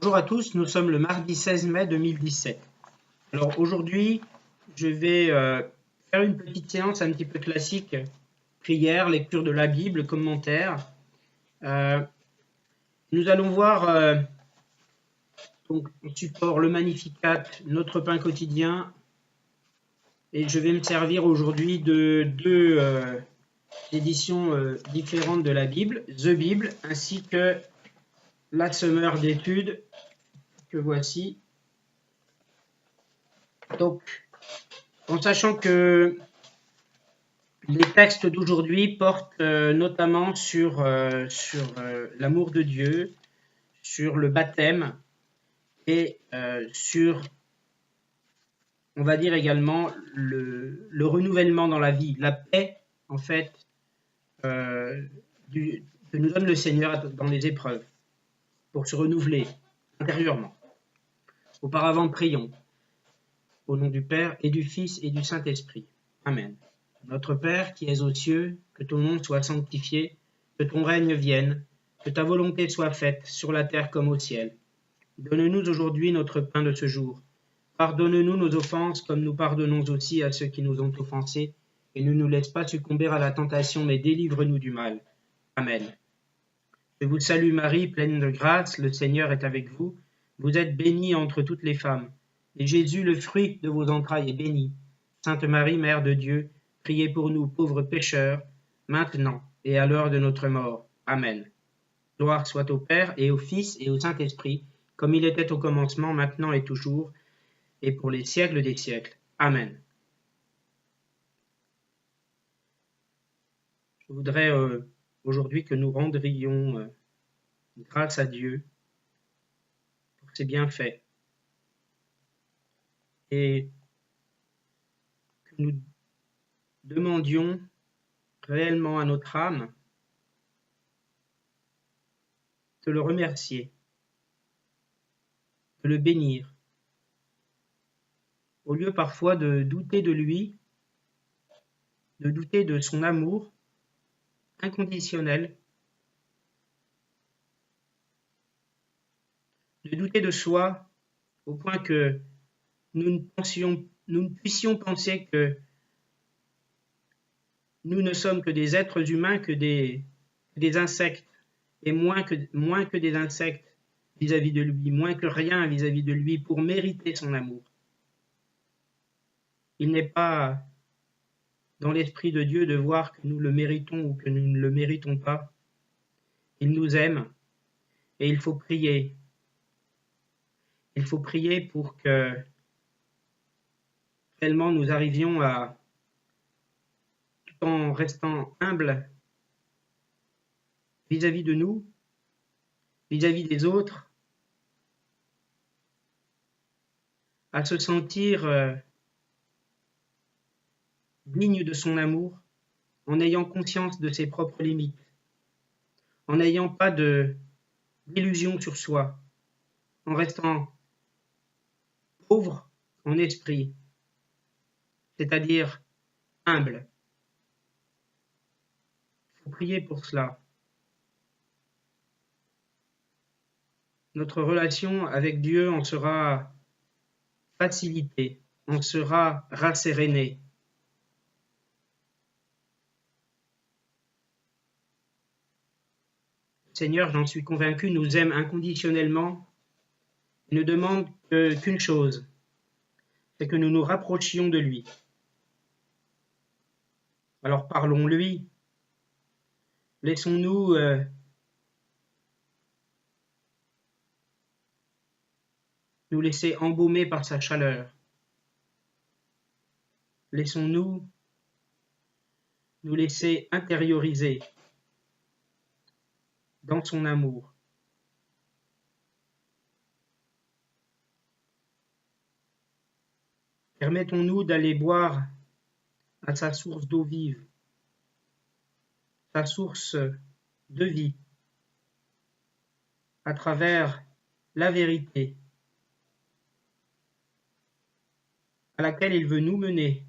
Bonjour à tous, nous sommes le mardi 16 mai 2017. Alors aujourd'hui, je vais faire une petite séance un petit peu classique, prière, lecture de la Bible, commentaire. Nous allons voir donc en support le Magnificat, notre pain quotidien, et je vais me servir aujourd'hui de deux éditions différentes de la Bible, The Bible, ainsi que la Sommaire d'études que voici. Donc, en sachant que les textes d'aujourd'hui portent notamment sur l'amour de Dieu, sur le baptême et sur, on va dire également, le renouvellement dans la vie, la paix, en fait, que nous donne le Seigneur dans les épreuves, pour se renouveler intérieurement. Auparavant, prions. Au nom du Père et du Fils et du Saint-Esprit. Amen. Notre Père qui es aux cieux, que ton nom soit sanctifié, que ton règne vienne, que ta volonté soit faite sur la terre comme au ciel. Donne-nous aujourd'hui notre pain de ce jour. Pardonne-nous nos offenses comme nous pardonnons aussi à ceux qui nous ont offensés, et ne nous laisse pas succomber à la tentation, mais délivre-nous du mal. Amen. Je vous salue Marie, pleine de grâce, le Seigneur est avec vous. Vous êtes bénie entre toutes les femmes, et Jésus, le fruit de vos entrailles, est béni. Sainte Marie, Mère de Dieu, priez pour nous pauvres pécheurs, maintenant et à l'heure de notre mort. Amen. Gloire soit au Père et au Fils et au Saint-Esprit, comme il était au commencement, maintenant et toujours, et pour les siècles des siècles. Amen. Je voudrais aujourd'hui que nous rendrions grâce à Dieu pour ses bienfaits et que nous demandions réellement à notre âme de le remercier, de le bénir, au lieu parfois de douter de lui, de douter de son amour inconditionnel, de douter de soi au point que nous ne puissions penser que nous ne sommes que des êtres humains, que des insectes, et moins que des insectes vis-à-vis de lui, moins que rien vis-à-vis de lui pour mériter son amour. Il n'est pas dans l'esprit de Dieu de voir que nous le méritons ou que nous ne le méritons pas. Il nous aime et il faut prier. Il faut prier pour que réellement nous arrivions à, tout en restant humbles vis-à-vis de nous, vis-à-vis des autres, à se sentir digne de son amour, en ayant conscience de ses propres limites, en n'ayant pas d'illusion sur soi, en restant pauvre en esprit, c'est-à-dire humble. Il faut prier pour cela. Notre relation avec Dieu en sera facilitée, en sera rassérénée. Le Seigneur, j'en suis convaincu, nous aime inconditionnellement et ne demande qu'une chose, c'est que nous nous rapprochions de lui. Alors parlons-lui, laissons-nous nous laisser embaumer par sa chaleur. Laissons-nous nous laisser intérioriser dans son amour. Permettons-nous d'aller boire à sa source d'eau vive, sa source de vie, à travers la vérité, à laquelle il veut nous mener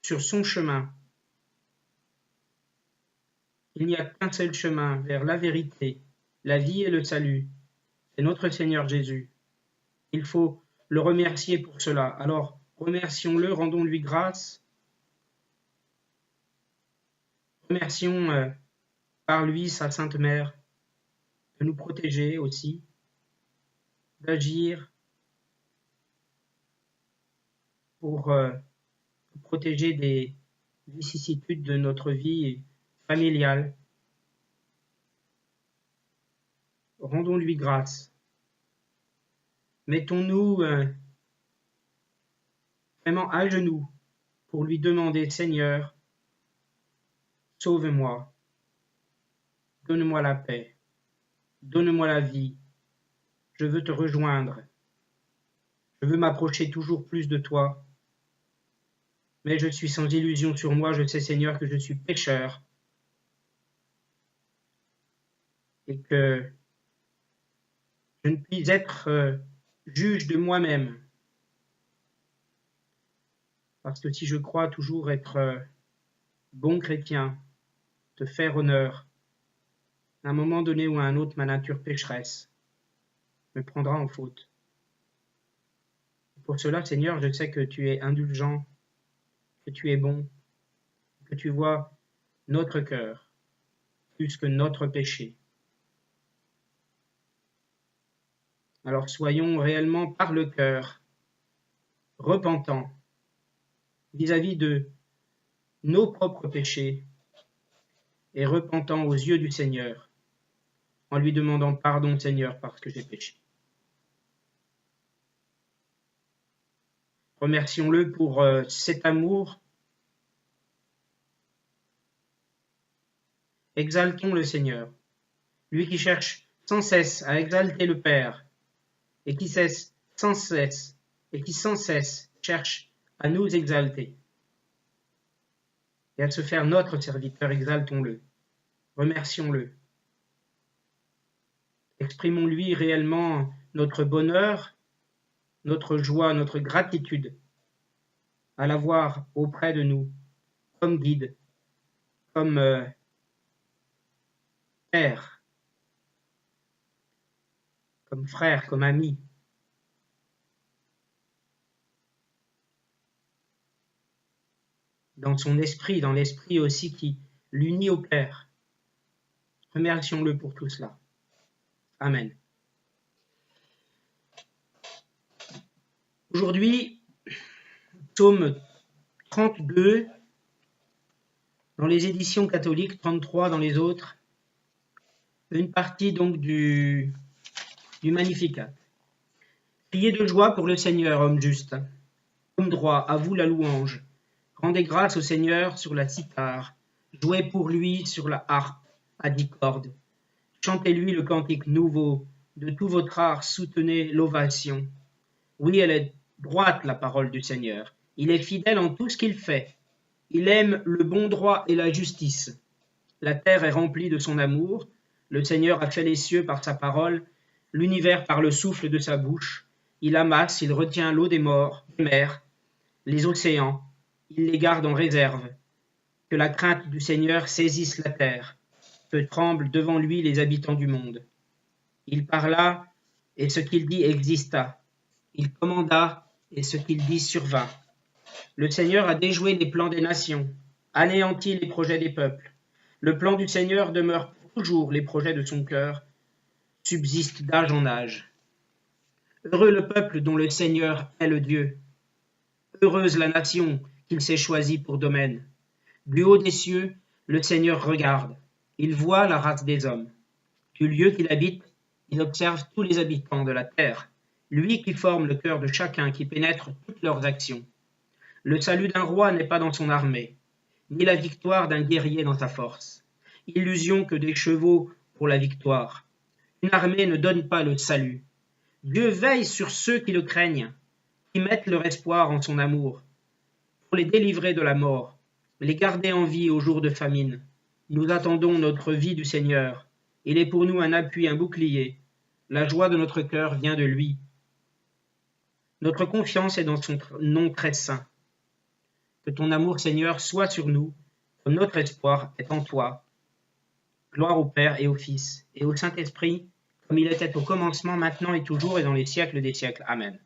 sur son chemin. Il n'y a qu'un seul chemin vers la vérité, la vie et le salut, c'est notre Seigneur Jésus. Il faut le remercier pour cela. Alors, remercions-le, rendons-lui grâce. Remercions par lui sa Sainte Mère de nous protéger aussi, d'agir pour protéger des vicissitudes de notre vie familiale. Rendons-lui grâce. Mettons-nous vraiment à genoux pour lui demander, Seigneur, sauve-moi, donne-moi la paix, donne-moi la vie, je veux te rejoindre, je veux m'approcher toujours plus de toi, mais je suis sans illusion sur moi, je sais Seigneur que je suis pécheur et que je ne puis être juge de moi-même. Parce que si je crois toujours être bon chrétien, te faire honneur, à un moment donné ou à un autre, ma nature pécheresse me prendra en faute. Pour cela, Seigneur, je sais que tu es indulgent, que tu es bon, que tu vois notre cœur plus que notre péché. Alors soyons réellement par le cœur repentants vis-à-vis de nos propres péchés et repentants aux yeux du Seigneur en lui demandant pardon, Seigneur, parce que j'ai péché. Remercions-le pour cet amour. Exaltons le Seigneur, lui qui cherche sans cesse à exalter le Père et qui sans cesse cherche à nous exalter et à se faire notre serviteur. Exaltons-le, remercions-le. Exprimons-lui réellement notre bonheur, notre joie, notre gratitude à l'avoir auprès de nous, comme guide, comme père, comme frère, comme ami. Dans son esprit, dans l'esprit aussi qui l'unit au Père. Remercions-le pour tout cela. Amen. Aujourd'hui, psaume 32, dans les éditions catholiques, 33 dans les autres, une partie donc du Magnificat. Criez de joie pour le Seigneur, homme juste, homme droit, à vous la louange. Rendez grâce au Seigneur sur la cithare, jouez pour lui sur la harpe à 10 cordes. Chantez-lui le cantique nouveau, de tout votre art soutenez l'ovation. Oui, elle est droite la parole du Seigneur, il est fidèle en tout ce qu'il fait. Il aime le bon droit et la justice. La terre est remplie de son amour, le Seigneur a fait les cieux par sa parole, l'univers par le souffle de sa bouche. Il amasse, il retient l'eau des morts, des mers, les océans, il les garde en réserve. Que la crainte du Seigneur saisisse la terre, que tremblent devant lui les habitants du monde. Il parla, et ce qu'il dit exista. Il commanda, et ce qu'il dit survint. Le Seigneur a déjoué les plans des nations, anéanti les projets des peuples. Le plan du Seigneur demeure toujours, les projets de son cœur subsistent d'âge en âge. Heureux le peuple dont le Seigneur est le Dieu. Heureuse la nation qu'il s'est choisie pour domaine. Du haut des cieux, le Seigneur regarde. Il voit la race des hommes. Du lieu qu'il habite, il observe tous les habitants de la terre. Lui qui forme le cœur de chacun, qui pénètre toutes leurs actions. Le salut d'un roi n'est pas dans son armée, ni la victoire d'un guerrier dans sa force. Illusion que des chevaux pour la victoire. Une armée ne donne pas le salut. Dieu veille sur ceux qui le craignent, qui mettent leur espoir en son amour, pour les délivrer de la mort, les garder en vie au jour de famine. Nous attendons notre vie du Seigneur. Il est pour nous un appui, un bouclier. La joie de notre cœur vient de lui. Notre confiance est dans son nom très saint. Que ton amour, Seigneur, soit sur nous, comme notre espoir est en toi. Gloire au Père et au Fils et au Saint-Esprit, comme il était au commencement, maintenant et toujours, et dans les siècles des siècles. Amen.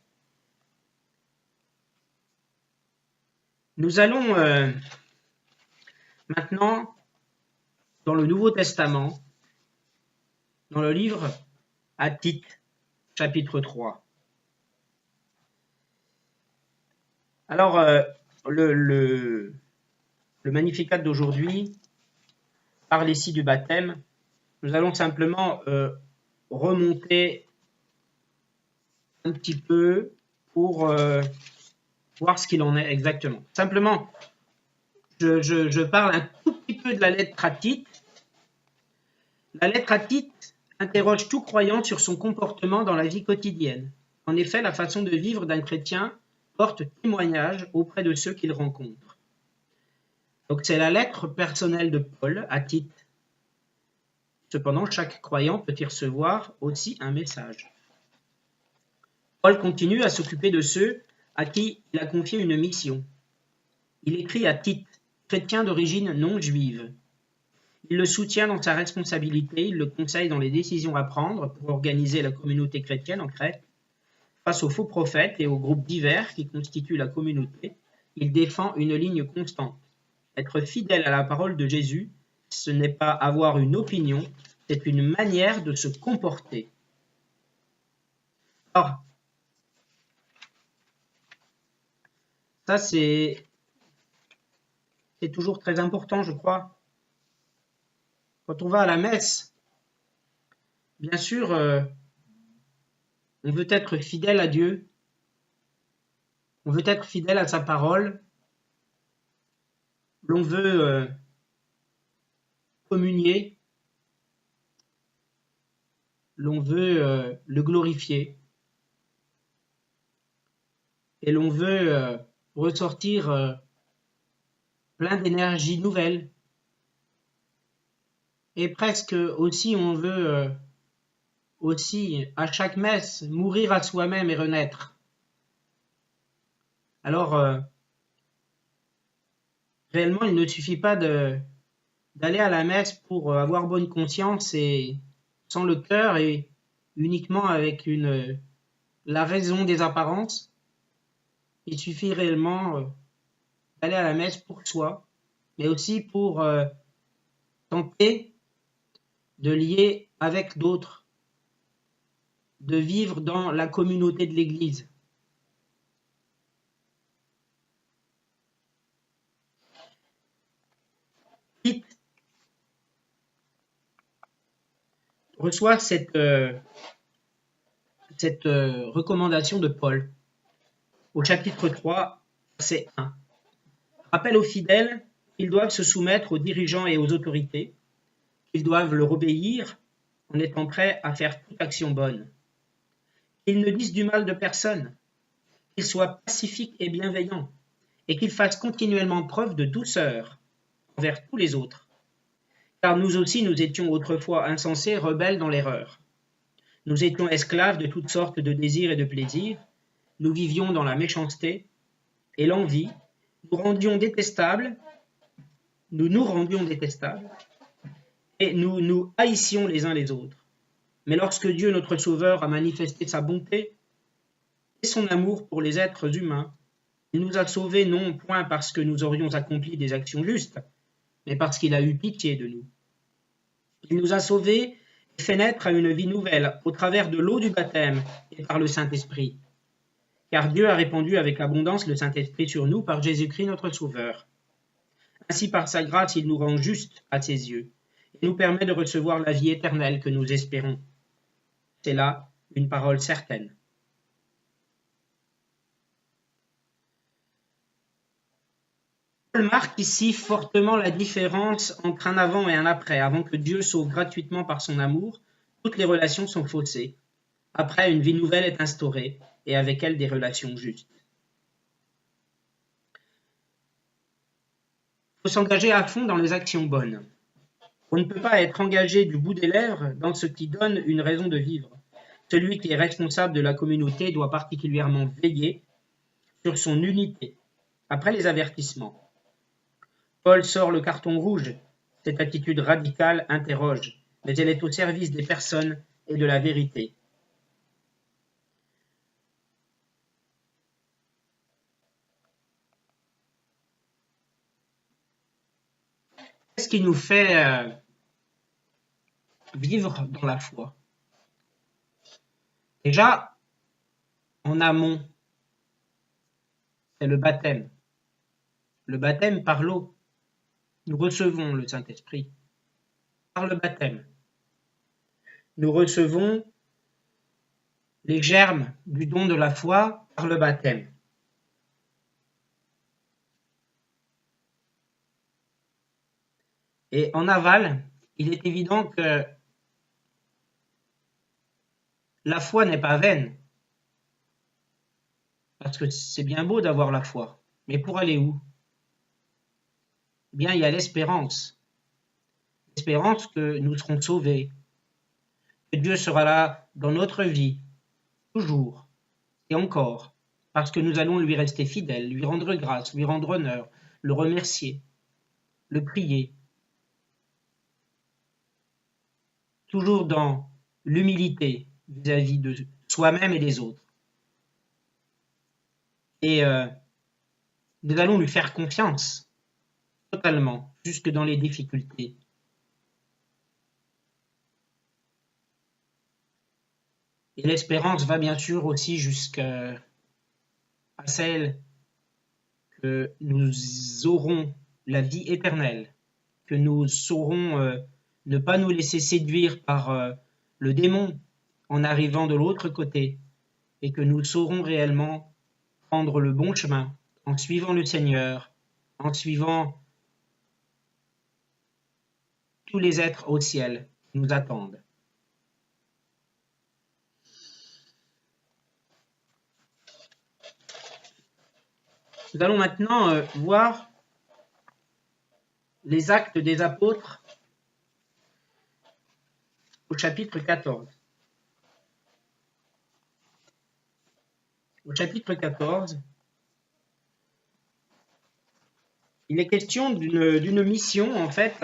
Nous allons maintenant dans le Nouveau Testament, dans le livre à Tite, chapitre 3. Alors, le Magnificat d'aujourd'hui parle ici du baptême. Nous allons simplement remonter un petit peu pour voir ce qu'il en est exactement. Simplement, je parle un tout petit peu de la lettre à Tite. La lettre à Tite interroge tout croyant sur son comportement dans la vie quotidienne. En effet, la façon de vivre d'un chrétien porte témoignage auprès de ceux qu'il rencontre. Donc c'est la lettre personnelle de Paul à Tite. Cependant, chaque croyant peut y recevoir aussi un message. Paul continue à s'occuper de ceux à qui il a confié une mission. Il écrit à Tite, chrétien d'origine non juive. Il le soutient dans sa responsabilité, il le conseille dans les décisions à prendre pour organiser la communauté chrétienne en Crète. Face aux faux prophètes et aux groupes divers qui constituent la communauté, il défend une ligne constante. Être fidèle à la parole de Jésus, ce n'est pas avoir une opinion, c'est une manière de se comporter. Alors, ça c'est toujours très important, je crois. Quand on va à la messe, bien sûr, on veut être fidèle à Dieu, on veut être fidèle à sa parole, l'on veut communier, l'on veut le glorifier, et l'on veut ressortir plein d'énergie nouvelle. Et presque aussi, on veut aussi, à chaque messe, mourir à soi-même et renaître. Alors, réellement, il ne suffit pas d'aller à la messe pour avoir bonne conscience et sans le cœur et uniquement avec la raison des apparences. Il suffit réellement d'aller à la messe pour soi, mais aussi pour tenter de lier avec d'autres, de vivre dans la communauté de l'Église. Tite reçoit cette recommandation de Paul au chapitre 3, verset 1. Rappelle aux fidèles qu'ils doivent se soumettre aux dirigeants et aux autorités, qu'ils doivent leur obéir en étant prêts à faire toute action bonne. Qu'ils ne disent du mal de personne, qu'ils soient pacifiques et bienveillants, et qu'ils fassent continuellement preuve de douceur envers tous les autres. Car nous aussi, nous étions autrefois insensés, rebelles dans l'erreur. Nous étions esclaves de toutes sortes de désirs et de plaisirs. Nous vivions dans la méchanceté et l'envie. Nous nous rendions détestables et nous nous haïssions les uns les autres. Mais lorsque Dieu, notre Sauveur, a manifesté sa bonté et son amour pour les êtres humains, il nous a sauvés non point parce que nous aurions accompli des actions justes, mais parce qu'il a eu pitié de nous. Il nous a sauvés et fait naître à une vie nouvelle au travers de l'eau du baptême et par le Saint-Esprit. Car Dieu a répandu avec abondance le Saint-Esprit sur nous par Jésus-Christ notre Sauveur. Ainsi, par sa grâce, il nous rend justes à ses yeux et nous permet de recevoir la vie éternelle que nous espérons. C'est là une parole certaine. Paul marque ici fortement la différence entre un avant et un après. Avant que Dieu sauve gratuitement par son amour, toutes les relations sont faussées. Après, une vie nouvelle est instaurée, et avec elle des relations justes. Il faut s'engager à fond dans les actions bonnes. On ne peut pas être engagé du bout des lèvres dans ce qui donne une raison de vivre. Celui qui est responsable de la communauté doit particulièrement veiller sur son unité. Après les avertissements, Paul sort le carton rouge. Cette attitude radicale interroge, mais elle est au service des personnes et de la vérité. Qu'est-ce qui nous fait vivre dans la foi? Déjà, en amont, c'est le baptême. Le baptême par l'eau. Nous recevons le Saint-Esprit par le baptême. Nous recevons les germes du don de la foi par le baptême. Et en aval, il est évident que la foi n'est pas vaine. Parce que c'est bien beau d'avoir la foi. Mais pour aller où? Eh bien, il y a l'espérance. L'espérance que nous serons sauvés. Que Dieu sera là dans notre vie, toujours et encore. Parce que nous allons lui rester fidèles, lui rendre grâce, lui rendre honneur, le remercier, le prier. Toujours dans l'humilité vis-à-vis de soi-même et des autres. Et nous allons lui faire confiance, totalement, jusque dans les difficultés. Et l'espérance va bien sûr aussi jusqu'à celle que nous aurons la vie éternelle, que nous saurons ne pas nous laisser séduire par le démon en arrivant de l'autre côté, et que nous saurons réellement prendre le bon chemin en suivant le Seigneur, en suivant tous les êtres au ciel qui nous attendent. Nous allons maintenant voir les actes des apôtres au chapitre 14. Au chapitre 14, il est question d'une mission, en fait.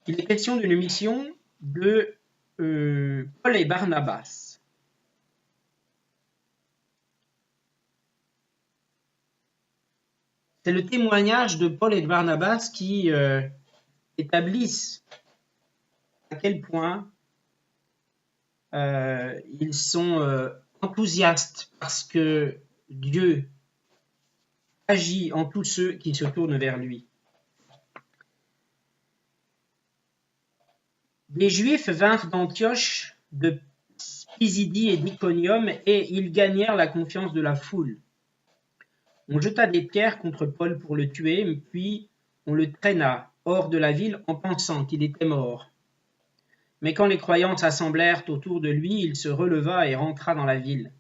Il est question d'une mission de Paul et Barnabas. C'est le témoignage de Paul et de Barnabas qui établissent à quel point ils sont enthousiastes parce que Dieu agit en tous ceux qui se tournent vers lui. Les Juifs vinrent d'Antioche, de Pisidie et d'Iconium, et ils gagnèrent la confiance de la foule. On jeta des pierres contre Paul pour le tuer, puis on le traîna hors de la ville en pensant qu'il était mort. Mais quand les croyants s'assemblèrent autour de lui, il se releva et rentra dans la ville.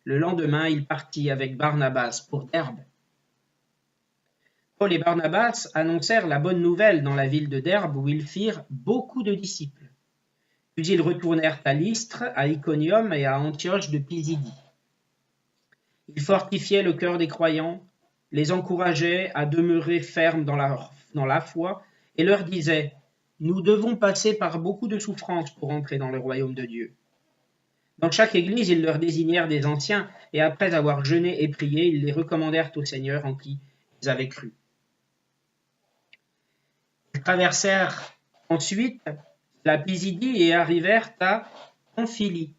Le lendemain, il partit avec Barnabas pour Derbe. Paul et Barnabas annoncèrent la bonne nouvelle dans la ville de Derbe où ils firent beaucoup de disciples. Puis ils retournèrent à Lystre, à Iconium et à Antioche de Pisidie. Ils fortifiaient le cœur des croyants, les encourageaient à demeurer fermes dans la foi et leur disaient « Nous devons passer par beaucoup de souffrances pour entrer dans le royaume de Dieu. » Dans chaque église, ils leur désignèrent des anciens et après avoir jeûné et prié, ils les recommandèrent au Seigneur en qui ils avaient cru. Ils traversèrent ensuite la Pisidie et arrivèrent à Pamphylie.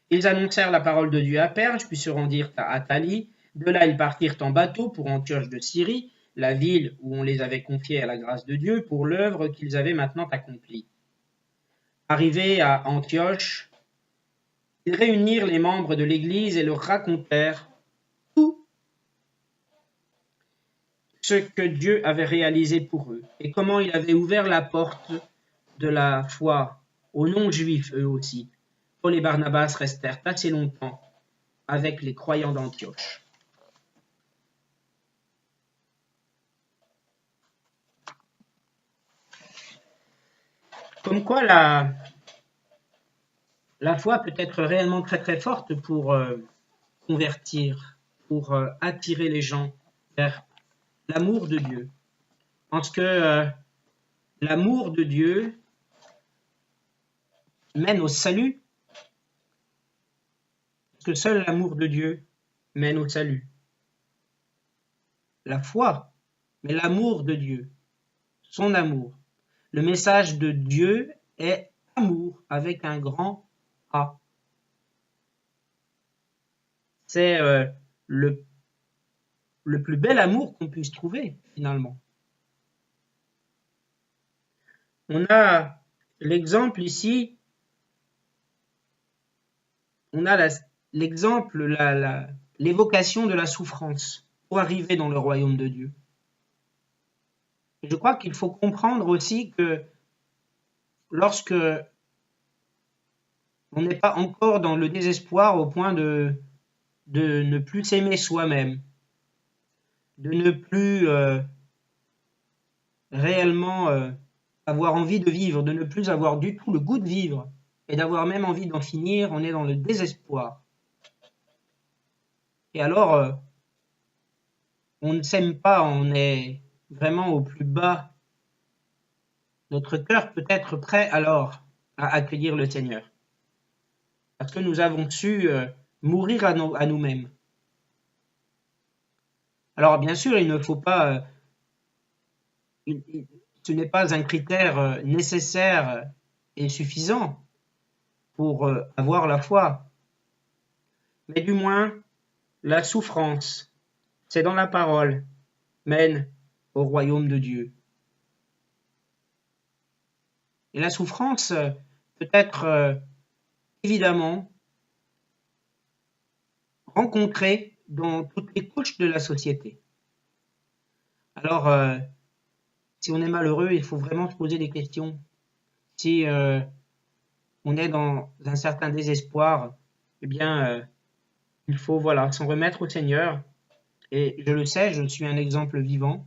Ils annoncèrent la parole de Dieu à Perge, puis se rendirent à Attalie. De là, ils partirent en bateau pour Antioche de Syrie, la ville où on les avait confiés à la grâce de Dieu pour l'œuvre qu'ils avaient maintenant accomplie. Arrivés à Antioche, ils réunirent les membres de l'Église et leur racontèrent tout ce que Dieu avait réalisé pour eux et comment il avait ouvert la porte de la foi aux non-juifs eux aussi. Paul et Barnabas restèrent assez longtemps avec les croyants d'Antioche. Comme quoi la foi peut être réellement très très forte pour convertir, pour attirer les gens vers l'amour de Dieu. Parce que l'amour de Dieu mène au salut, parce que seul l'amour de Dieu mène au salut. La foi, mais l'amour de Dieu, son amour. Le message de Dieu est amour avec un grand A. C'est le plus bel amour qu'on puisse trouver, finalement. On a l'exemple ici, on a l'exemple, l'évocation de la souffrance pour arriver dans le royaume de Dieu. Et je crois qu'il faut comprendre aussi que lorsque on n'est pas encore dans le désespoir au point de ne plus s'aimer soi-même, de ne plus réellement avoir envie de vivre, de ne plus avoir du tout le goût de vivre, et d'avoir même envie d'en finir, on est dans le désespoir. Et alors, on ne s'aime pas, on est vraiment au plus bas. Notre cœur peut être prêt alors à accueillir le Seigneur. Parce que nous avons su mourir à nous-mêmes. Alors bien sûr, il ne faut pas... ce n'est pas un critère nécessaire et suffisant pour avoir la foi. Mais du moins, la souffrance, c'est dans la parole, mène au royaume de Dieu. Et la souffrance peut être évidemment rencontrée dans toutes les couches de la société. Alors, si on est malheureux, il faut vraiment se poser des questions. Si on est dans un certain désespoir, eh bien, il faut s'en remettre au Seigneur. Et je le sais, je suis un exemple vivant.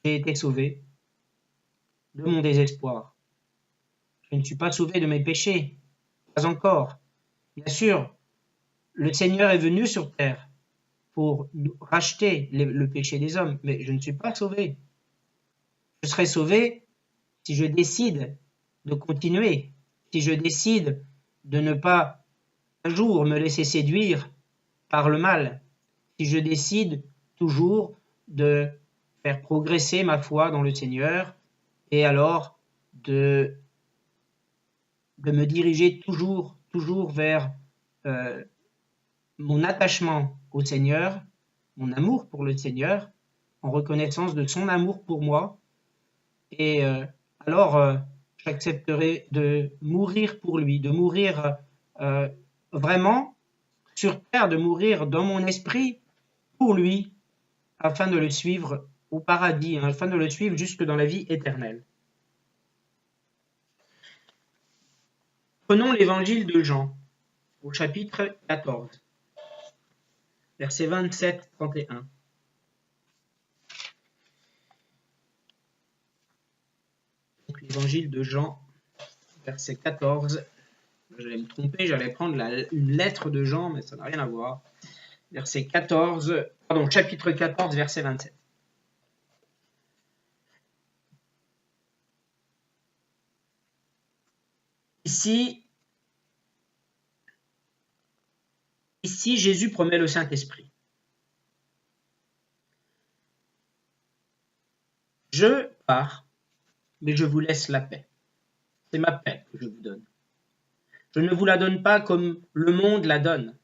J'ai été sauvé de mon désespoir. Je ne suis pas sauvé de mes péchés, pas encore. Bien sûr, le Seigneur est venu sur terre pour racheter le péché des hommes, mais je ne suis pas sauvé. Je serai sauvé si je décide de continuer, si je décide de ne pas un jour me laisser séduire par le mal, si je décide toujours de faire progresser ma foi dans le Seigneur et alors de me diriger toujours vers mon attachement au Seigneur, mon amour pour le Seigneur, en reconnaissance de son amour pour moi. Et alors, j'accepterai de mourir pour lui, de mourir vraiment sur terre, de mourir dans mon esprit pour lui, afin de le suivre au paradis, afin de le suivre jusque dans la vie éternelle. Prenons l'évangile de Jean, au chapitre 14, versets 27-31. L'évangile de Jean, verset 14. J'allais me tromper, j'allais prendre une lettre de Jean, mais ça n'a rien à voir. Chapitre 14, verset 27. Ici, Jésus promet le Saint-Esprit. Je pars, mais je vous laisse la paix. C'est ma paix que je vous donne. Je ne vous la donne pas comme le monde la donne.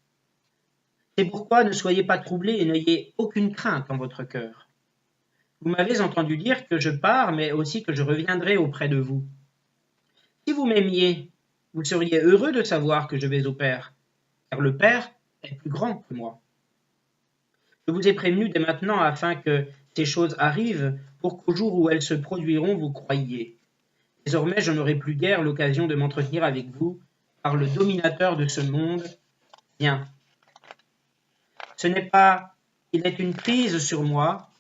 C'est pourquoi ne soyez pas troublés et n'ayez aucune crainte en votre cœur. Vous m'avez entendu dire que je pars, mais aussi que je reviendrai auprès de vous. Si vous m'aimiez, vous seriez heureux de savoir que je vais au Père, car le Père est plus grand que moi. Je vous ai prévenu dès maintenant afin que ces choses arrivent, pour qu'au jour où elles se produiront, vous croyiez. Désormais, je n'aurai plus guère l'occasion de m'entretenir avec vous, car le dominateur de ce monde vient. Ce n'est pas qu'il ait une prise sur moi,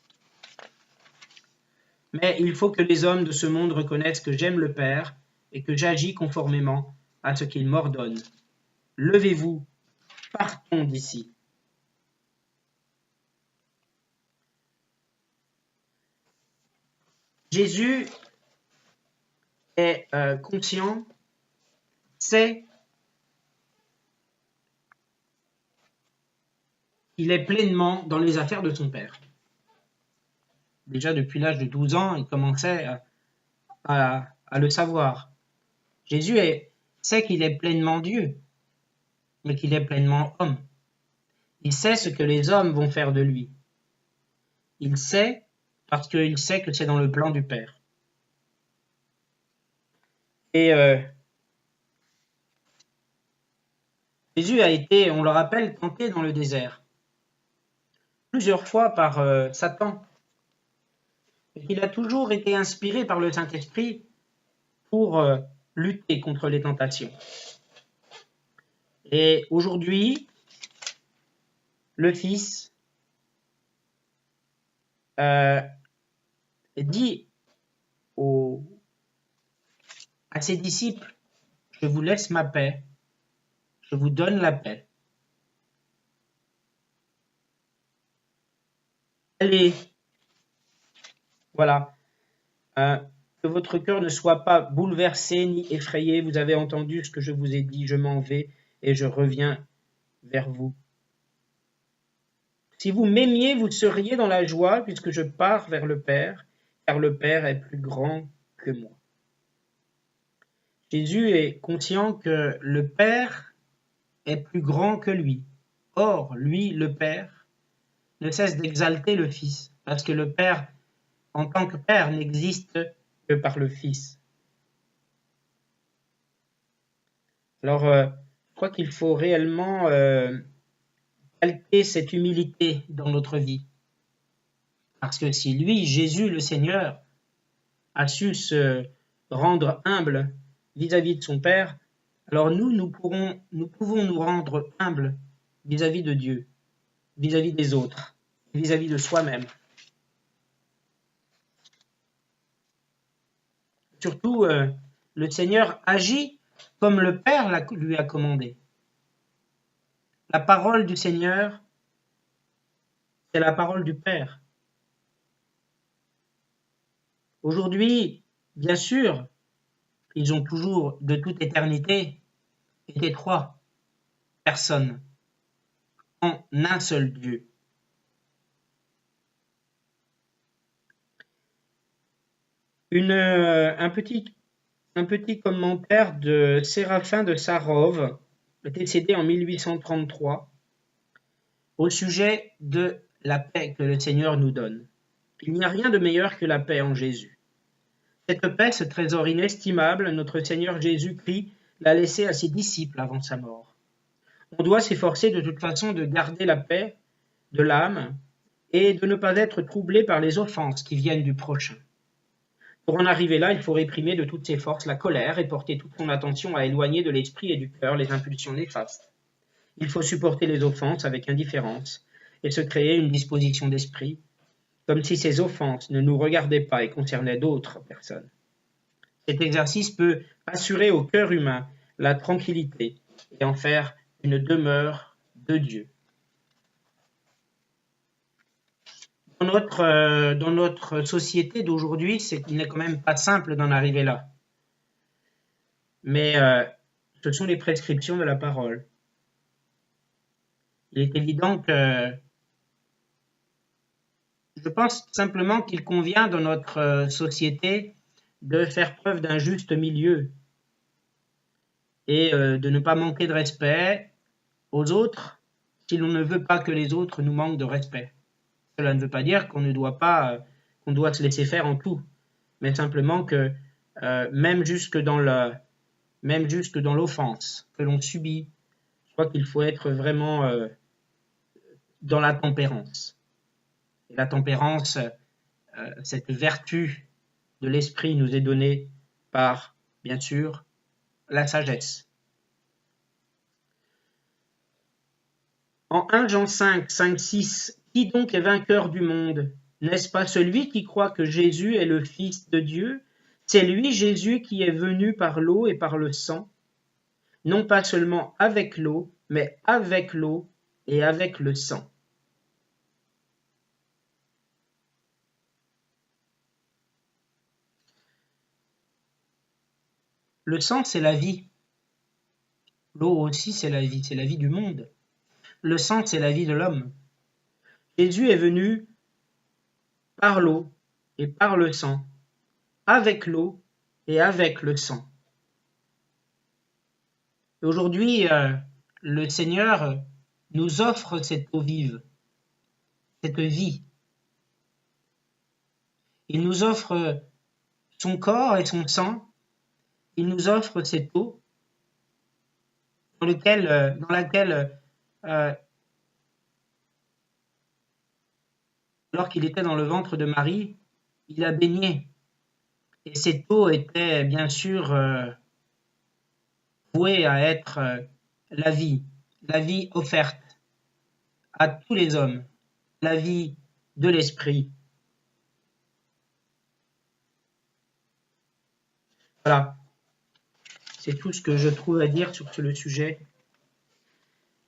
mais il faut que les hommes de ce monde reconnaissent que j'aime le Père et que j'agis conformément à ce qu'il m'ordonne. Levez-vous, partons d'ici. Jésus est conscient sait qu'il est pleinement dans les affaires de son Père. Déjà depuis l'âge de 12 ans, il commençait à le savoir. Jésus sait qu'il est pleinement Dieu, mais qu'il est pleinement homme. Il sait ce que les hommes vont faire de lui. Il sait parce qu'il sait que c'est dans le plan du Père. Et Jésus a été, on le rappelle, tenté dans le désert, plusieurs fois par Satan. Et il a toujours été inspiré par le Saint-Esprit pour lutter contre les tentations. Et aujourd'hui, le Fils dit à ses disciples, je vous laisse ma paix, je vous donne la paix. Allez, voilà, que votre cœur ne soit pas bouleversé ni effrayé, vous avez entendu ce que je vous ai dit, je m'en vais et je reviens vers vous. Si vous m'aimiez, vous seriez dans la joie puisque je pars vers le Père, car le Père est plus grand que moi. Jésus est conscient que le Père est plus grand que lui. Or, lui, le Père, ne cesse d'exalter le Fils, parce que le Père, en tant que Père, n'existe que par le Fils. Alors, je crois qu'il faut réellement calquer cette humilité dans notre vie. Parce que si lui, Jésus, le Seigneur, a su se rendre humble vis-à-vis de son Père, alors nous pouvons nous rendre humbles vis-à-vis de Dieu, vis-à-vis des autres, vis-à-vis de soi-même. Surtout, le Seigneur agit comme le Père lui a commandé. La parole du Seigneur, c'est la parole du Père. Aujourd'hui, bien sûr, ils ont toujours, de toute éternité, été trois personnes en un seul Dieu. Un petit commentaire de Séraphin de Sarov, décédé en 1833, au sujet de la paix que le Seigneur nous donne. Il n'y a rien de meilleur que la paix en Jésus. Cette paix, ce trésor inestimable, notre Seigneur Jésus-Christ l'a laissé à ses disciples avant sa mort. On doit s'efforcer de toute façon de garder la paix de l'âme et de ne pas être troublé par les offenses qui viennent du prochain. Pour en arriver là, il faut réprimer de toutes ses forces la colère et porter toute son attention à éloigner de l'esprit et du cœur les impulsions néfastes. Il faut supporter les offenses avec indifférence et se créer une disposition d'esprit, comme si ces offenses ne nous regardaient pas et concernaient d'autres personnes. Cet exercice peut assurer au cœur humain la tranquillité et en faire une demeure de Dieu. Dans notre société d'aujourd'hui, il n'est quand même pas simple d'en arriver là. Mais ce sont les prescriptions de la parole. Il est évident que je pense simplement qu'il convient dans notre société de faire preuve d'un juste milieu et de ne pas manquer de respect aux autres si l'on ne veut pas que les autres nous manquent de respect. Cela ne veut pas dire qu'on doit se laisser faire en tout, mais simplement que même jusque dans l'offense que l'on subit, je crois qu'il faut être vraiment dans la tempérance. Et la tempérance, cette vertu de l'esprit nous est donnée par, bien sûr, la sagesse. En 1 Jean 5, 6, qui donc est vainqueur du monde? N'est-ce pas celui qui croit que Jésus est le Fils de Dieu? C'est lui, Jésus, qui est venu par l'eau et par le sang, non pas seulement avec l'eau, mais avec l'eau et avec le sang. Le sang, c'est la vie. L'eau aussi, c'est la vie du monde. Le sang, c'est la vie de l'homme. Jésus est venu par l'eau et par le sang, avec l'eau et avec le sang. Aujourd'hui, le Seigneur nous offre cette eau vive, cette vie. Il nous offre son corps et son sang. Il nous offre cette eau dans laquelle, alors qu'il était dans le ventre de Marie, il a baigné. Et cette eau était bien sûr vouée à être la vie offerte à tous les hommes, la vie de l'esprit. Voilà, c'est tout ce que je trouve à dire sur le sujet.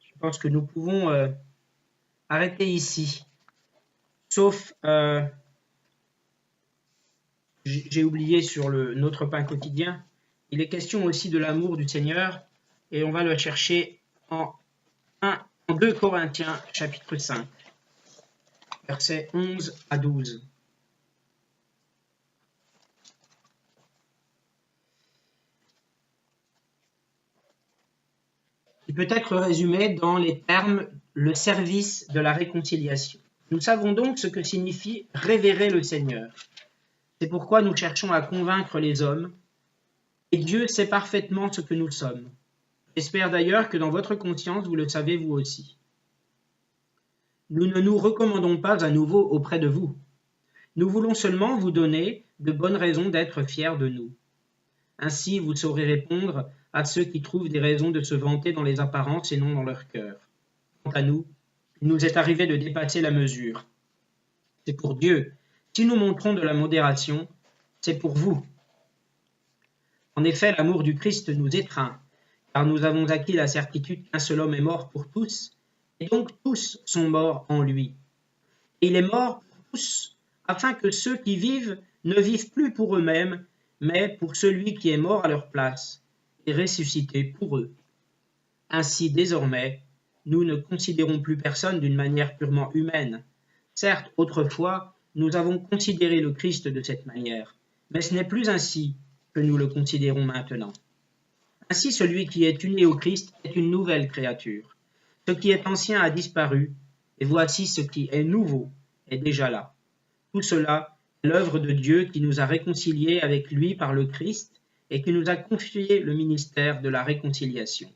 Je pense que nous pouvons arrêter ici. Sauf, j'ai oublié sur notre pain quotidien, il est question aussi de l'amour du Seigneur, et on va le chercher en 2 Corinthiens chapitre 5, versets 11 à 12. Il peut être résumé dans les termes le service de la réconciliation. Nous savons donc ce que signifie révérer le Seigneur. C'est pourquoi nous cherchons à convaincre les hommes, et Dieu sait parfaitement ce que nous sommes. J'espère d'ailleurs que dans votre conscience, vous le savez vous aussi. Nous ne nous recommandons pas à nouveau auprès de vous. Nous voulons seulement vous donner de bonnes raisons d'être fiers de nous. Ainsi, vous saurez répondre à ceux qui trouvent des raisons de se vanter dans les apparences et non dans leur cœur. Quant à nous, il nous est arrivé de dépasser la mesure. C'est pour Dieu. Si nous montrons de la modération, c'est pour vous. En effet, l'amour du Christ nous étreint, car nous avons acquis la certitude qu'un seul homme est mort pour tous, et donc tous sont morts en lui. Et il est mort pour tous, afin que ceux qui vivent ne vivent plus pour eux-mêmes, mais pour celui qui est mort à leur place et ressuscité pour eux. Ainsi, désormais, nous ne considérons plus personne d'une manière purement humaine. Certes, autrefois, nous avons considéré le Christ de cette manière, mais ce n'est plus ainsi que nous le considérons maintenant. Ainsi, celui qui est uni au Christ est une nouvelle créature. Ce qui est ancien a disparu, et voici ce qui est nouveau est déjà là. Tout cela est l'œuvre de Dieu qui nous a réconciliés avec lui par le Christ et qui nous a confié le ministère de la réconciliation.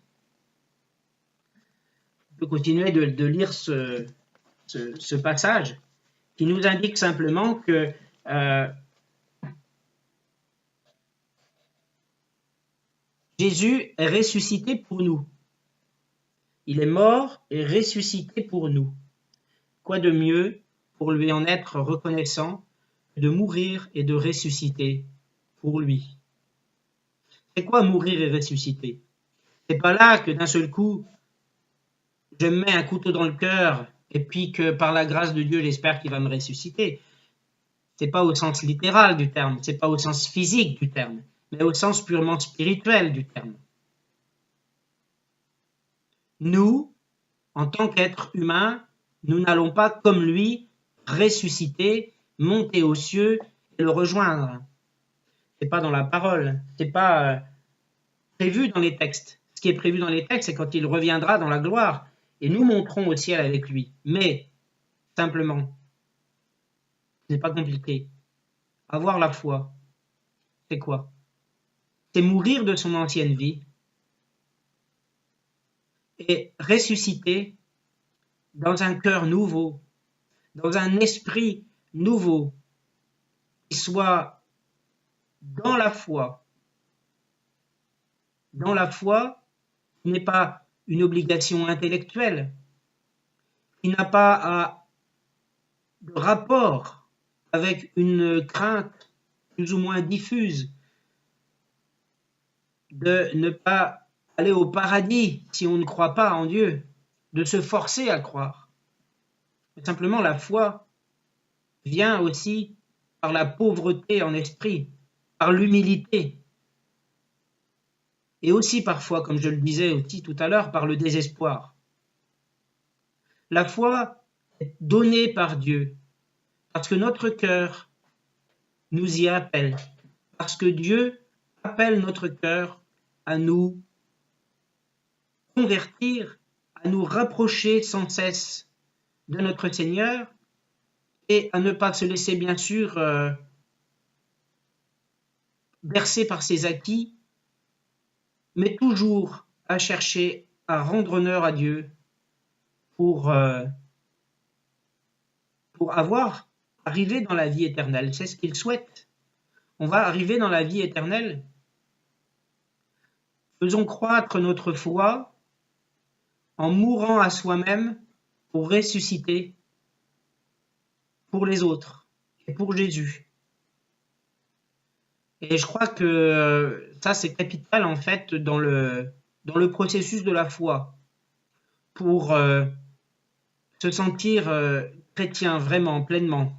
On peut continuer de lire ce passage qui nous indique simplement que Jésus est ressuscité pour nous. Il est mort et ressuscité pour nous. Quoi de mieux pour lui en être reconnaissant que de mourir et de ressusciter pour lui? C'est quoi mourir et ressusciter? C'est pas là que d'un seul coup, je me mets un couteau dans le cœur et puis que par la grâce de Dieu, j'espère qu'il va me ressusciter. C'est pas au sens littéral du terme, c'est pas au sens physique du terme, mais au sens purement spirituel du terme. Nous, en tant qu'êtres humains, nous n'allons pas comme lui ressusciter, monter aux cieux et le rejoindre. C'est pas dans la parole, c'est pas prévu dans les textes. Ce qui est prévu dans les textes, c'est quand il reviendra dans la gloire et nous monterons au ciel avec lui. Mais simplement, ce n'est pas compliqué. Avoir la foi, c'est quoi? C'est mourir de son ancienne vie et ressusciter dans un cœur nouveau, dans un esprit nouveau, qui soit dans la foi. Dans la foi, qui n'est pas une obligation intellectuelle, qui n'a pas de rapport avec une crainte plus ou moins diffuse de ne pas aller au paradis si on ne croit pas en Dieu, de se forcer à croire. Simplement, la foi vient aussi par la pauvreté en esprit, par l'humilité. et aussi parfois, comme je le disais aussi tout à l'heure, par le désespoir. La foi est donnée par Dieu, parce que notre cœur nous y appelle, parce que Dieu appelle notre cœur à nous convertir, à nous rapprocher sans cesse de notre Seigneur et à ne pas se laisser bien sûr bercer par ses acquis, mais toujours à chercher à rendre honneur à Dieu pour arriver dans la vie éternelle. C'est ce qu'il souhaite. On va arriver dans la vie éternelle. Faisons croître notre foi en mourant à soi-même pour ressusciter pour les autres et pour Jésus. Et je crois que ça, c'est capital en fait dans le processus de la foi pour se sentir chrétien vraiment, pleinement.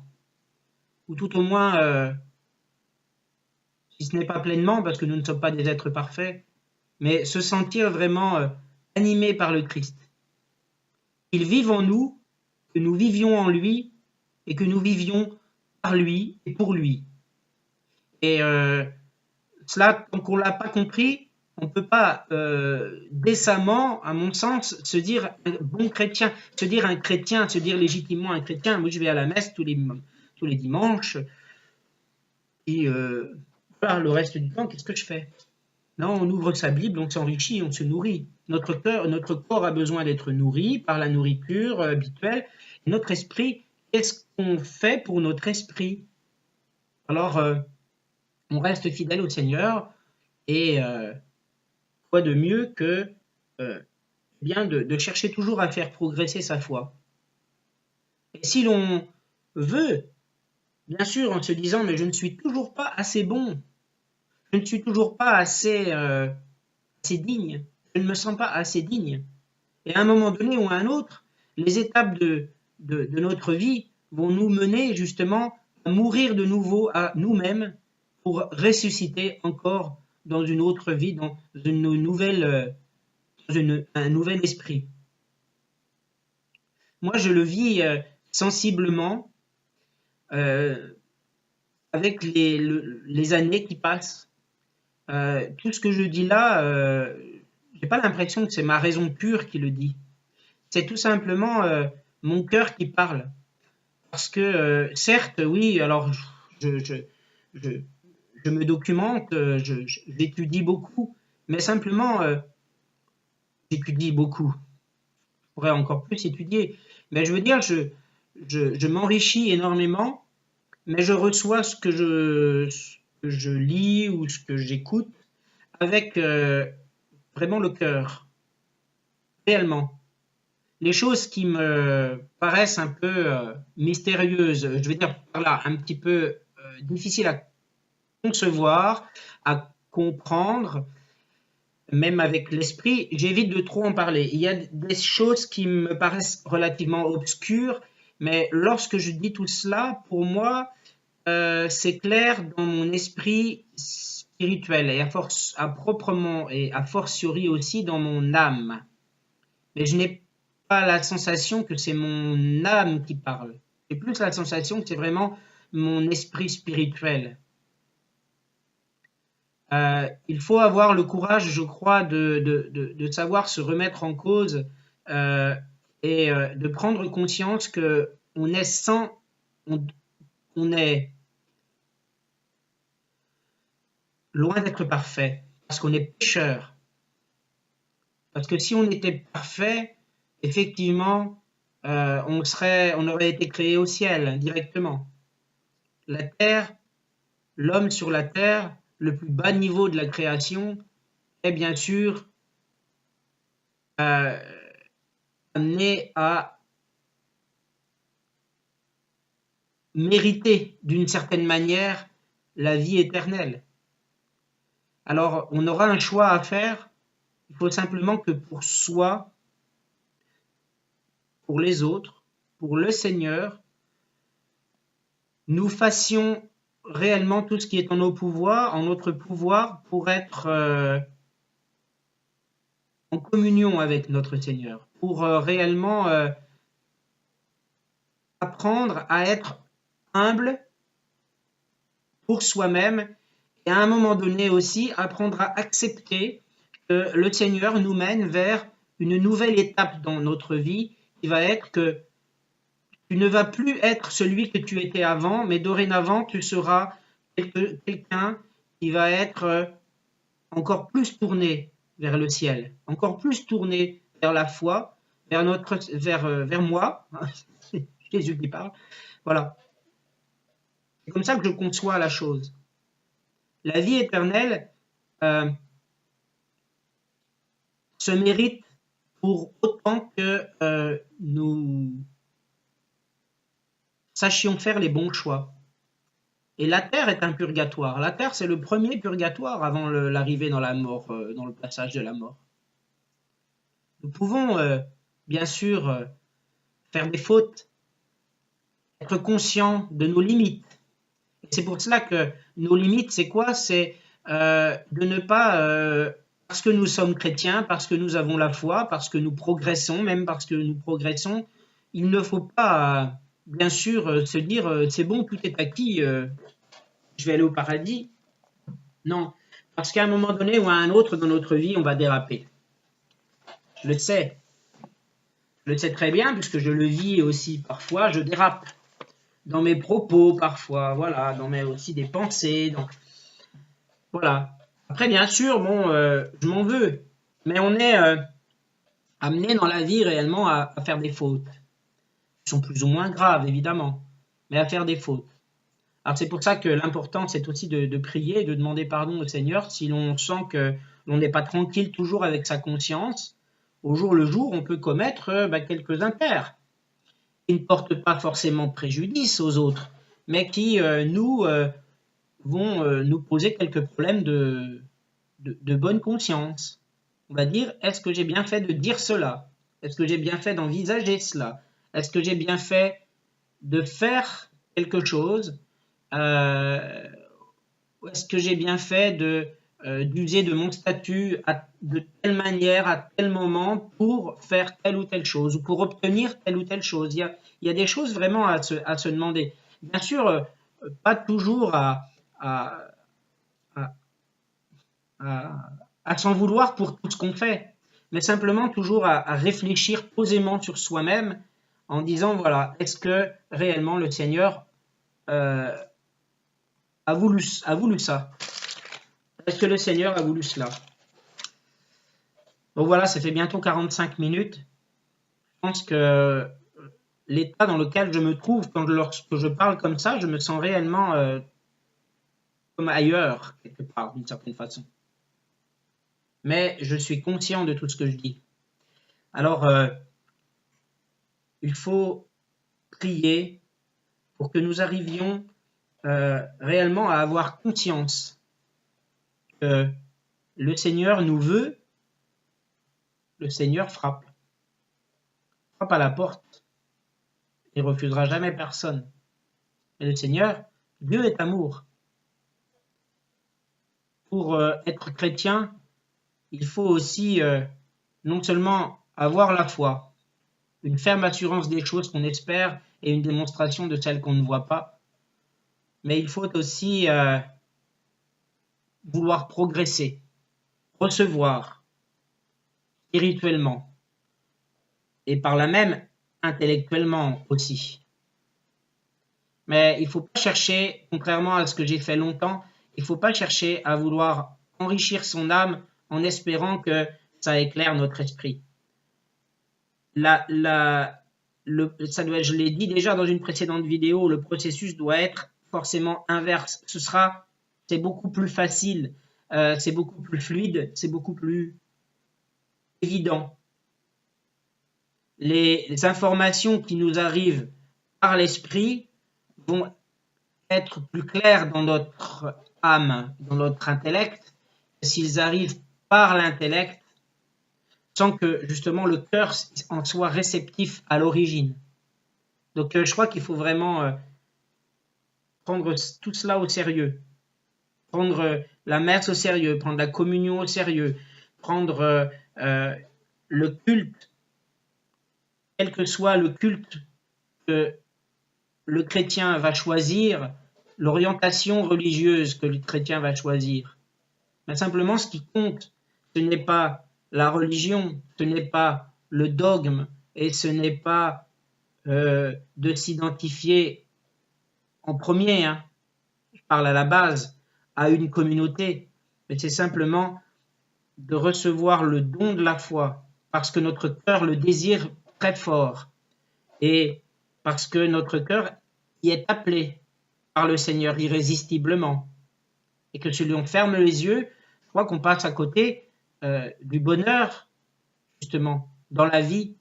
Ou tout au moins, si ce n'est pas pleinement, parce que nous ne sommes pas des êtres parfaits, mais se sentir vraiment animé par le Christ. Qu'il vive en nous, que nous vivions en lui, et que nous vivions par lui et pour lui. Et cela, tant qu'on ne l'a pas compris, on ne peut pas décemment, à mon sens, se dire un bon chrétien, se dire un chrétien, se dire légitimement un chrétien. Moi, je vais à la messe tous les dimanches, et voilà, le reste du temps, qu'est-ce que je fais? Non, on ouvre sa Bible, on s'enrichit, on se nourrit. Notre corps a besoin d'être nourri par la nourriture habituelle. Et notre esprit, qu'est-ce qu'on fait pour notre esprit? Alors, on reste fidèle au Seigneur et quoi de mieux que bien de chercher toujours à faire progresser sa foi. Et si l'on veut, bien sûr, en se disant mais je ne suis toujours pas assez bon, je ne suis toujours pas assez digne, je ne me sens pas assez digne. Et à un moment donné ou à un autre, les étapes de notre vie vont nous mener justement à mourir de nouveau à nous-mêmes pour ressusciter encore dans une autre vie, dans un nouvel esprit. Moi, je le vis sensiblement avec les années qui passent. Tout ce que je dis là, je n'ai pas l'impression que c'est ma raison pure qui le dit. C'est tout simplement mon cœur qui parle. Parce que, certes, oui, alors je me documente, j'étudie beaucoup, mais simplement, j'étudie beaucoup. Je pourrais encore plus étudier. Mais je veux dire, je m'enrichis énormément, mais je reçois ce que je lis ou ce que j'écoute avec vraiment le cœur, réellement. Les choses qui me paraissent un peu mystérieuses, je veux dire par là, un petit peu difficiles à concevoir, à comprendre, même avec l'esprit, j'évite de trop en parler. Il y a des choses qui me paraissent relativement obscures, mais lorsque je dis tout cela, pour moi, c'est clair dans mon esprit spirituel et à proprement et a fortiori aussi dans mon âme. Mais je n'ai pas la sensation que c'est mon âme qui parle. J'ai plus la sensation que c'est vraiment mon esprit spirituel. Il faut avoir le courage, je crois, de savoir se remettre en cause et de prendre conscience que on est loin d'être parfait, parce qu'on est pécheur. Parce que si on était parfait, effectivement, on aurait été créé au ciel directement. La terre, l'homme sur la terre, le plus bas niveau de la création, est bien sûr amené à mériter d'une certaine manière la vie éternelle. Alors, on aura un choix à faire. Il faut simplement que pour soi, pour les autres, pour le Seigneur, nous fassions réellement tout ce qui est en notre pouvoir pour être en communion avec notre Seigneur, pour réellement apprendre à être humble pour soi-même et à un moment donné aussi apprendre à accepter que le Seigneur nous mène vers une nouvelle étape dans notre vie qui va être que tu ne vas plus être celui que tu étais avant, mais dorénavant tu seras quelqu'un qui va être encore plus tourné vers le ciel, encore plus tourné vers la foi, vers moi, Jésus qui parle. Voilà. C'est comme ça que je conçois la chose. La vie éternelle se mérite pour autant que nous sachions faire les bons choix. Et la terre est un purgatoire. La terre, c'est le premier purgatoire avant l'arrivée dans la mort, dans le passage de la mort. Nous pouvons, bien sûr, faire des fautes, être conscients de nos limites. Et c'est pour cela que nos limites, c'est quoi? C'est de ne pas, parce que nous sommes chrétiens, parce que nous avons la foi, parce que nous progressons, même parce que nous progressons, il ne faut pas, bien sûr, se dire c'est bon, tout est acquis, je vais aller au paradis. Non, parce qu'à un moment donné ou à un autre dans notre vie, on va déraper. Je le sais. Je le sais très bien, puisque je le vis aussi parfois, je dérape. Dans mes propos parfois, voilà, dans mes aussi des pensées. Voilà. Après, bien sûr, bon, je m'en veux. Mais on est amené dans la vie réellement à faire des fautes. Qui sont plus ou moins graves, évidemment. Mais à faire des fautes. Alors c'est pour ça que l'important, c'est aussi de prier, de demander pardon au Seigneur si l'on sent que l'on n'est pas tranquille toujours avec sa conscience. Au jour le jour, on peut commettre quelques impairs qui ne portent pas forcément préjudice aux autres, mais qui vont nous poser quelques problèmes de bonne conscience. On va dire, est-ce que j'ai bien fait de dire cela? Est-ce que j'ai bien fait d'envisager cela? Est-ce que j'ai bien fait de faire quelque chose? Est-ce que j'ai bien fait d'user de mon statut de telle manière, à tel moment, pour faire telle ou telle chose, ou pour obtenir telle ou telle chose? Il y a des choses vraiment à se demander. Bien sûr, pas toujours à s'en vouloir pour tout ce qu'on fait, mais simplement toujours à réfléchir posément sur soi-même en disant, voilà, est-ce que réellement le Seigneur a voulu ça? Est-ce que le Seigneur a voulu cela? Donc voilà, ça fait bientôt 45 minutes. Je pense que l'état dans lequel je me trouve lorsque je parle comme ça, je me sens réellement comme ailleurs, quelque part, d'une certaine façon. Mais je suis conscient de tout ce que je dis. Alors, il faut prier pour que nous arrivions réellement à avoir conscience que le Seigneur nous veut, le Seigneur frappe. Frappe à la porte. Il ne refusera jamais personne. Et le Seigneur, Dieu est amour. Pour être chrétien, il faut aussi non seulement avoir la foi, une ferme assurance des choses qu'on espère et une démonstration de celles qu'on ne voit pas, mais il faut aussi vouloir progresser, recevoir spirituellement et par là même intellectuellement aussi. Mais il ne faut pas chercher, contrairement à ce que j'ai fait longtemps, il ne faut pas chercher à vouloir enrichir son âme en espérant que ça éclaire notre esprit. Je l'ai dit déjà dans une précédente vidéo, le processus doit être forcément inverse. C'est beaucoup plus facile, c'est beaucoup plus fluide, c'est beaucoup plus évident. Les informations qui nous arrivent par l'esprit vont être plus claires dans notre âme, dans notre intellect, s'ils arrivent par l'intellect, sans que justement le cœur en soit réceptif à l'origine. Donc je crois qu'il faut vraiment prendre tout cela au sérieux, prendre la messe au sérieux, prendre la communion au sérieux, prendre le culte, quel que soit le culte que le chrétien va choisir, l'orientation religieuse que le chrétien va choisir. Mais simplement, ce qui compte, ce n'est pas la religion, ce n'est pas le dogme, et ce n'est pas de s'identifier en premier, hein, je parle à la base, à une communauté, mais c'est simplement de recevoir le don de la foi, parce que notre cœur le désire très fort, et parce que notre cœur y est appelé par le Seigneur irrésistiblement, et que si l'on ferme les yeux, je crois qu'on passe à côté du bonheur, justement, dans la vie,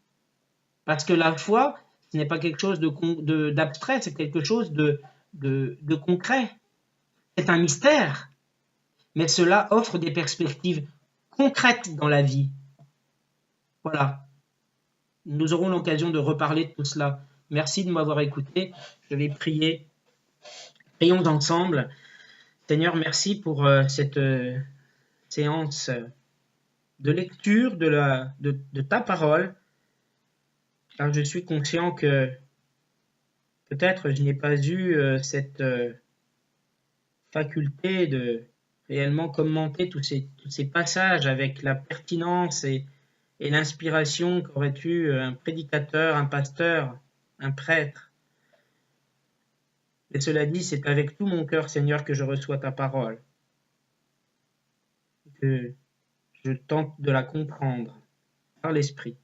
parce que la foi, ce n'est pas quelque chose d'abstrait, c'est quelque chose de concret. C'est un mystère, mais cela offre des perspectives concrètes dans la vie. Voilà. Nous aurons l'occasion de reparler de tout cela. Merci de m'avoir écouté. Je vais prier. Prions ensemble. Seigneur, merci pour cette séance de lecture de ta parole, car je suis conscient que peut-être je n'ai pas eu cette faculté de réellement commenter tous ces passages avec la pertinence et l'inspiration qu'aurait eu un prédicateur, un pasteur, un prêtre. Et cela dit, c'est avec tout mon cœur, Seigneur, que je reçois ta parole, que je tente de la comprendre par l'Esprit.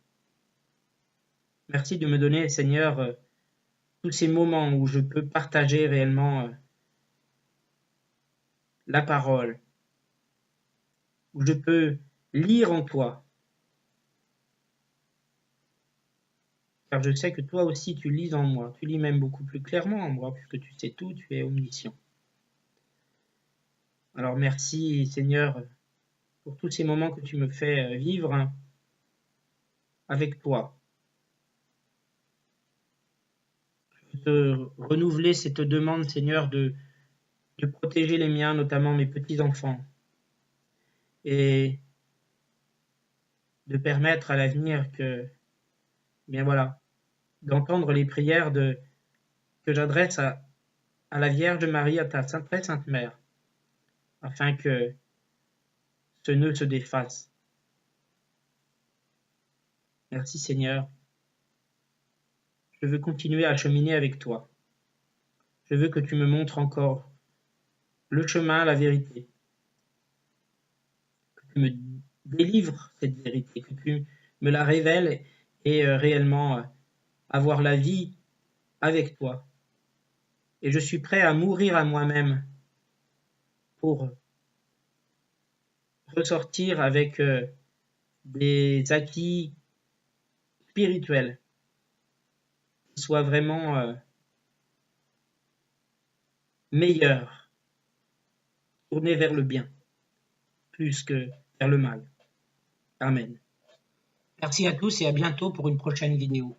Merci de me donner, Seigneur, tous ces moments où je peux partager réellement la parole, où je peux lire en toi, car je sais que toi aussi tu lis en moi, tu lis même beaucoup plus clairement en moi, puisque tu sais tout, tu es omniscient. Alors merci, Seigneur, pour tous ces moments que tu me fais vivre avec toi. Je veux te renouveler cette demande, Seigneur, de protéger les miens, notamment mes petits-enfants, et de permettre à l'avenir que, bien voilà, d'entendre les prières que j'adresse à la Vierge Marie, à ta très sainte Mère, afin que ce nœud se défasse. Merci Seigneur. Je veux continuer à cheminer avec toi. Je veux que tu me montres encore le chemin, la vérité. Que tu me délivres cette vérité, que tu me la révèles et réellement avoir la vie avec toi. Et je suis prêt à mourir à moi-même pour ressortir avec des acquis spirituels qui soient vraiment meilleurs, tournés vers le bien, plus que vers le mal. Amen. Merci à tous et à bientôt pour une prochaine vidéo.